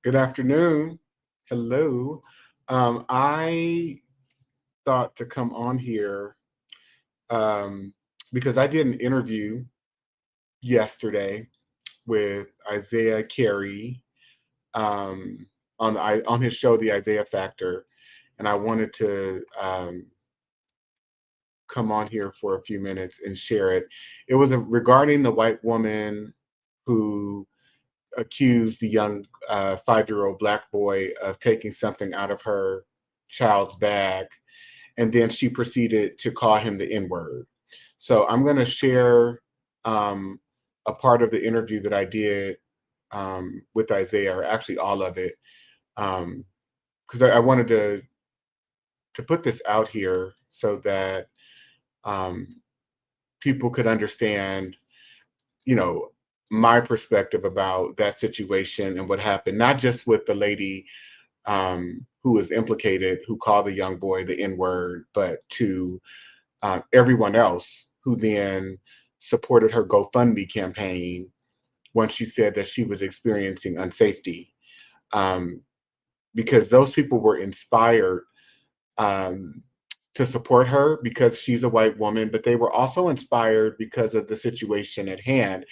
Good afternoon. Hello. I thought to come on here um, because I did an interview yesterday with Isaiah Carey on his show, The Isaiah Factor, and I wanted to come on here for a few minutes and share it. It was regarding the white woman who accused the young 5-year-old black boy of taking something out of her child's bag, and then she proceeded to call him the N word. So I'm going to share um, a part of the interview that I did with Isaiah, or actually all of it, because I wanted to put this out here so that um, people could understand, you know, my perspective about that situation and what happened, not just with the lady who was implicated, who called the young boy the N word, but to everyone else who then supported her GoFundMe campaign once she said that she was experiencing unsafety. Um, because those people were inspired um, to support her because she's a white woman, but they were also inspired because of the situation at hand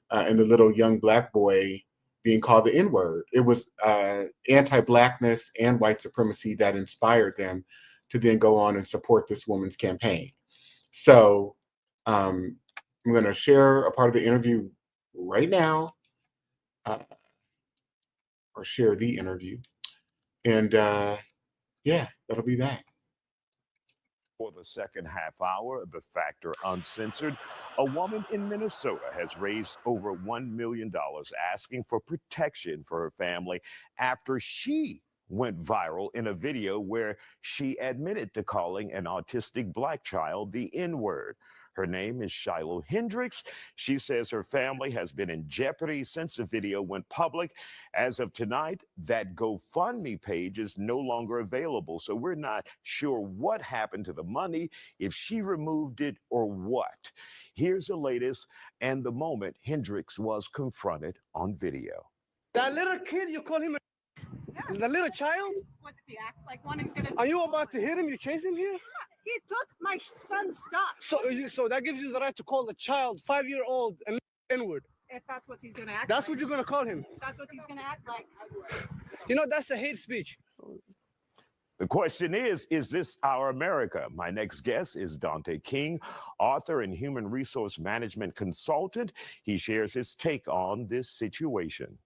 and the little young black boy being called the N word. It was anti blackness and white supremacy that inspired them to then go on and support this woman's campaign. So um, I'm going to share a part of the interview right now, uh, or share the interview. And yeah, that'll be that. For the second half hour of The Factor Uncensored, a woman in Minnesota has raised over $1 million asking for protection for her family after she went viral in a video where she admitted to calling an autistic black child the N word. Her name is Shiloh Hendricks. She says her family has been in jeopardy since the video went public. As of tonight, that GoFundMe page is no longer available. So we're not sure what happened to the money, if she removed it or what. Here's the latest and the moment Hendricks was confronted on video. That little kid, you call him the little child? What if he acts like one? He's gonna. Are you about to hit him? You chase him here? He took my son's stuff. So that gives you the right to call the child, 5-year-old, an N-word. If that's what he's gonna act. That's like. what you're gonna call him. That's what he's gonna act like. You know, that's a hate speech. The question is this our America? My next guest is Dante King, author and human resource management consultant. He shares his take on this situation.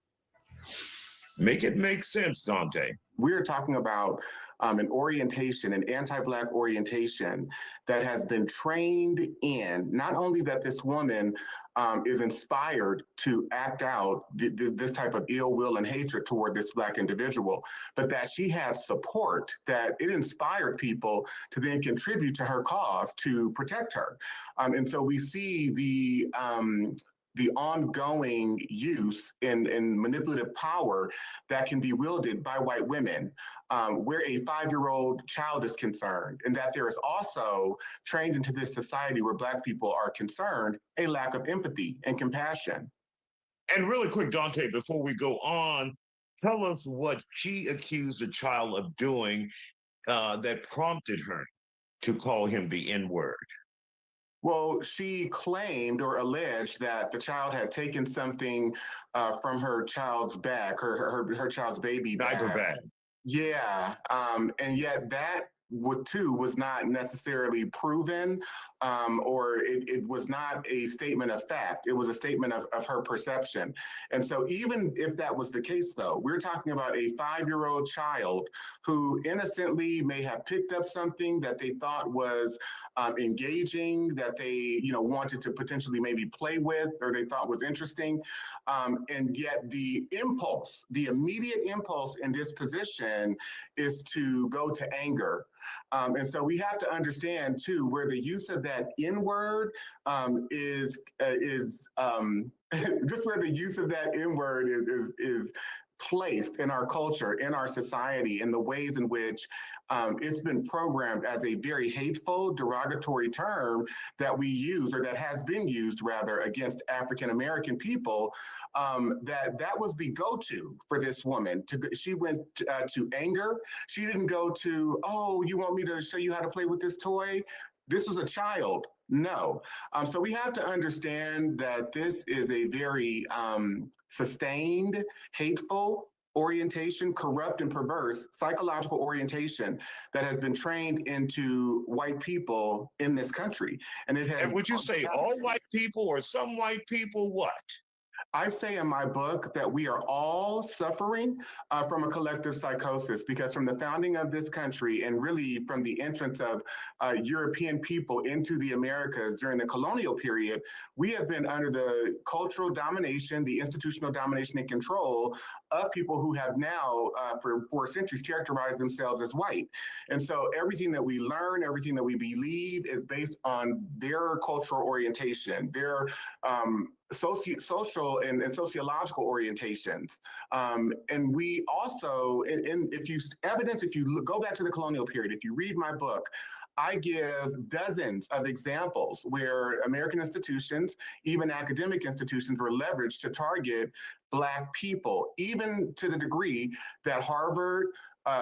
Make it make sense, Dante. We're talking about an orientation, an anti-Black orientation that has been trained in, not only that this woman is inspired to act out this type of ill will and hatred toward this Black individual, but that she had support, that it inspired people to then contribute to her cause to protect her. And so we see the ongoing use in manipulative power that can be wielded by white women, where a 5-year-old child is concerned, and that there is also trained into this society where Black people are concerned, a lack of empathy and compassion. And really quick, Dante, before we go on, tell us what she accused the child of doing that prompted her to call him the N word. Well, she claimed or alleged that the child had taken something from her child's bag, her child's baby Diaper bag. bag. Yeah, and yet that too was not necessarily proven, or it was not a statement of fact. It was a statement of her perception. And so even if that was the case, though, we're talking about a 5-year-old child who innocently may have picked up something that they thought was engaging, that they wanted to potentially maybe play with, or they thought was interesting, and yet the impulse, the immediate impulse in disposition is to go to anger. And so we have to understand too where the use of that N word is just where the use of that N word is placed in our culture, in our society, in the ways in which it's been programmed as a very hateful, derogatory term that we use, or that has been used rather, against African American people, that was the go-to for this woman. She went to anger. She didn't go to, oh, you want me to show you how to play with this toy? This was a child. No. So we have to understand that this is a very sustained, hateful orientation, corrupt and perverse psychological orientation that has been trained into white people in this country. And it has. And would you say all white people or some white people? What? I say in my book that we are all suffering from a collective psychosis, because from the founding of this country, and really from the entrance of European people into the Americas during the colonial period, we have been under the cultural domination, the institutional domination and control of people who have now, for 4 centuries, characterized themselves as white. And so everything that we learn, everything that we believe is based on their cultural orientation, their social and sociological orientations. And we also, if you go back to the colonial period, if you read my book, I give dozens of examples where American institutions, even academic institutions, were leveraged to target Black people, even to the degree that Harvard,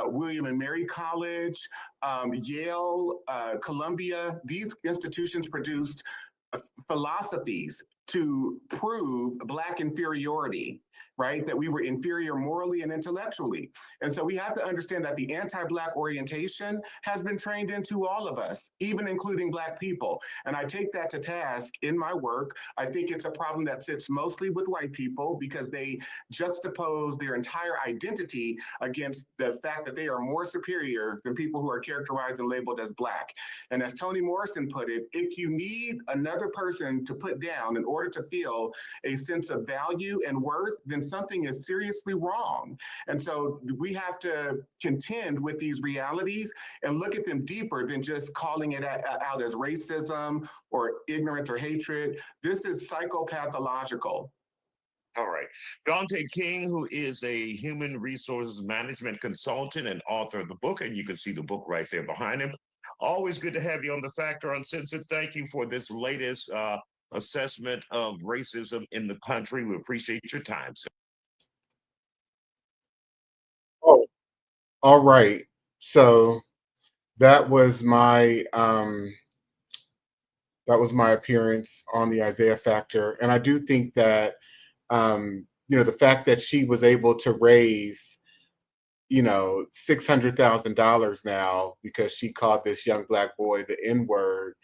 William and Mary College, Yale, Columbia, these institutions produced philosophies to prove Black inferiority, right? That we were inferior morally and intellectually. And so we have to understand that the anti-Black orientation has been trained into all of us, even including Black people. And I take that to task in my work. I think it's a problem that sits mostly with white people, because they juxtapose their entire identity against the fact that they are more superior than people who are characterized and labeled as Black. And as Toni Morrison put it, if you need another person to put down in order to feel a sense of value and worth, then something is seriously wrong. And so we have to contend with these realities and look at them deeper than just calling it out as racism or ignorance or hatred. This is psychopathological. All right. Dante King, who is a human resources management consultant and author of the book, and you can see the book right there behind him. Always good to have you on The Factor Uncensored. Thank you for this latest assessment of racism in the country. We appreciate your time, sir. Oh, all right. So that was my appearance on the Isaiah Factor, and I do think that the fact that she was able to raise $600,000 now because she called this young Black boy the N-word.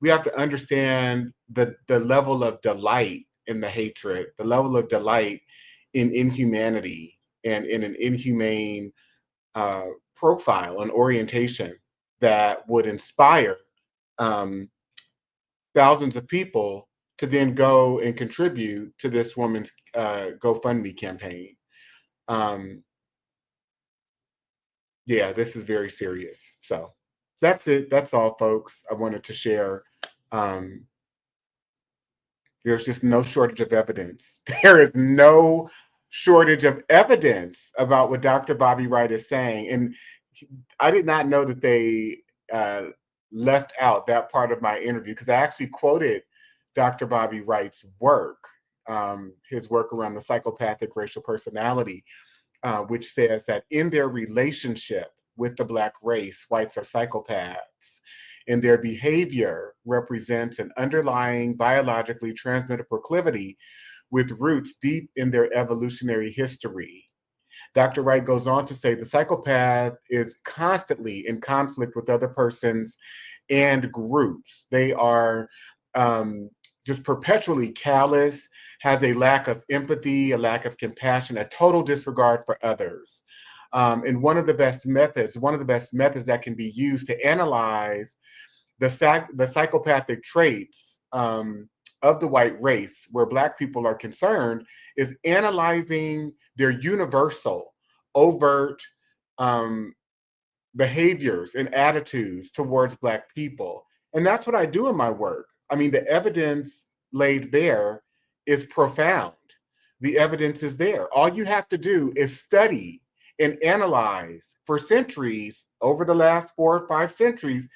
We have to understand the level of delight in the hatred, the level of delight in inhumanity and in an inhumane profile and orientation that would inspire thousands of people to then go and contribute to this woman's GoFundMe campaign. Yeah, this is very serious. So that's it. That's all, folks. I wanted to share. There's just no shortage of evidence. There is no shortage of evidence about what Dr. Bobby Wright is saying. And I did not know that they left out that part of my interview, because I actually quoted Dr. Bobby Wright's work, his work around the psychopathic racial personality, which says that in their relationship with the Black race, whites are psychopaths, and their behavior represents an underlying biologically transmitted proclivity with roots deep in their evolutionary history. Dr. Wright goes on to say the psychopath is constantly in conflict with other persons and groups. They are just perpetually callous, has a lack of empathy, a lack of compassion, a total disregard for others. And one of the best methods that can be used to analyze the psychopathic traits of the white race, where Black people are concerned, is analyzing their universal, overt behaviors and attitudes towards Black people. And that's what I do in my work. I mean, the evidence laid bare is profound. the evidence is there. All you have to do is study and analyze for centuries, over the last 4 or 5 centuries,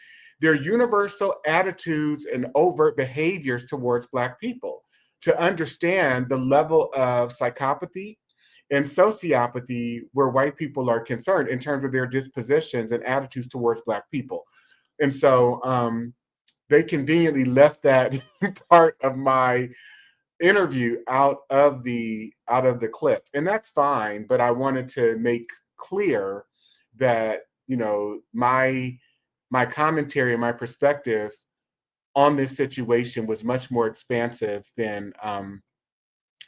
their universal attitudes and overt behaviors towards Black people to understand the level of psychopathy and sociopathy where white people are concerned in terms of their dispositions and attitudes towards Black people. And so they conveniently left that part of my interview out of the clip, and that's fine. But I wanted to make clear that, you know, my commentary and my perspective on this situation was much more expansive than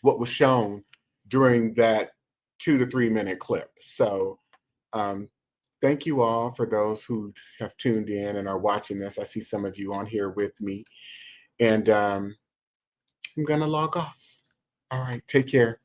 what was shown during that 2 to 3 minute clip. So thank you all for those who have tuned in and are watching this. I see some of you on here with me, and I'm gonna log off. All right, take care.